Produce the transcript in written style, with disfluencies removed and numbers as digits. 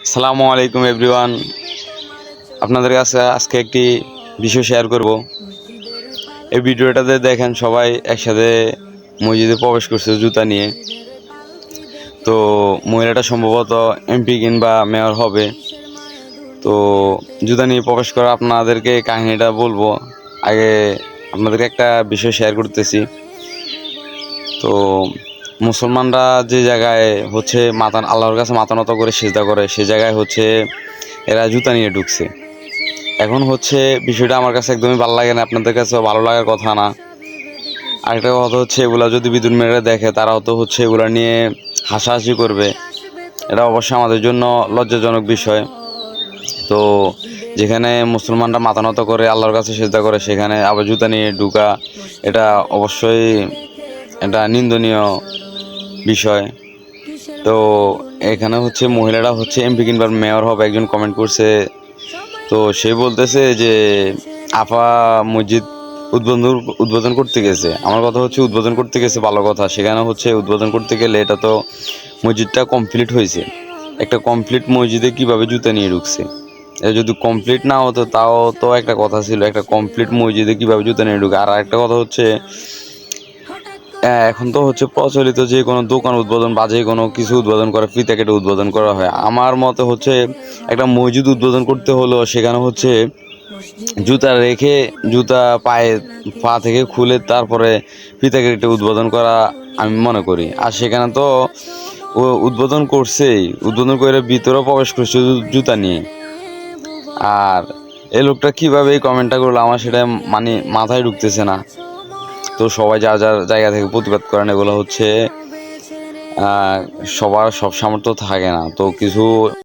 আসসালামু আলাইকুম এভরিওয়ান। আপনাদের কাছে আজকে একটি বিষয় শেয়ার করব। এই ভিডিওটাতে দেখেন সবাই একসাথে মসজিদে প্রবেশ করছে জুতা নিয়ে। তো মহিলাটা সম্ভবত এমপি কিংবা মেয়র হবে। তো জুতা নিয়ে প্রবেশ করা আপনাদেরকে কাহিনীটা বলবো। আগে আপনাদেরকে একটা বিষয় শেয়ার করতেছি। তো মুসলমানরা যে জায়গায় হচ্ছে আল্লাহর কাছে মাথা নত করে সিজদা করে, সে জায়গায় হচ্ছে এরা জুতা নিয়ে ঢুকছে। এখন হচ্ছে বিষয়টা আমার কাছে একদমই ভালো লাগে না, আপনাদের কাছে ভালো লাগার কথা না। আরেকটা কথা হচ্ছে, এগুলা যদি বিদ্যুৎ মেরে দেখে তারা হচ্ছে এগুলা নিয়ে হাসাহাসি করবে। এটা অবশ্যই আমাদের জন্য লজ্জাজনক বিষয়। তো যেখানে মুসলমানরা মাথা নত করে আল্লাহর কাছে সিজদা করে, সেখানে আবার জুতা নিয়ে ঢুকা, এটা অবশ্যই এটা নিন্দনীয় বিষয়। তো এখানে হচ্ছে মহিলারা হচ্ছে এমপি কিংবা মেয়র হবে, একজন কমেন্ট করছে। তো সে বলতেছে যে আপা মসজিদ উদ্বোধন করতে গেছে। আমার কথা হচ্ছে উদ্বোধন করতে গেছে ভালো কথা, সেখানে হচ্ছে উদ্বোধন করতে গেলে এটা তো মসজিদটা কমপ্লিট হয়েছে। একটা কমপ্লিট মসজিদে কিভাবে জুতা নিয়ে ঢুকছে? এটা যদি কমপ্লিট না হতো তাও তো একটা কথা ছিল, একটা কমপ্লিট মসজিদে কিভাবে জুতা নিয়ে ঢুকে। আর একটা কথা হচ্ছে, এখন তো হচ্ছে প্রচলিত যে কোনো দোকান উদ্বোধন বা যে কোনো কিছু উদ্বোধন করা, ফিতা কেটে উদ্বোধন করা হয়। আমার মতে হচ্ছে একটা মসজিদ উদ্বোধন করতে হলো সেখানে হচ্ছে জুতা রেখে, জুতা পা থেকে খুলে তারপরে ফিতা কেটে উদ্বোধন করা আমি মনে করি। আর সেখানে তো ও উদ্বোধন করছেই, উদ্বোধন করে ভিতরেও প্রবেশ করছে জুতা নিয়ে। আর এই লোকটা কীভাবে এই কমেন্টটা করলো আমার সেটা মানে মাথায় ঢুকতেছে না। তো সবাই যার যার জায়গা থেকে প্রতিবাদ করেন। এগুলো হচ্ছে সবার সব সামর্থ্য থাকে না, তো কিছু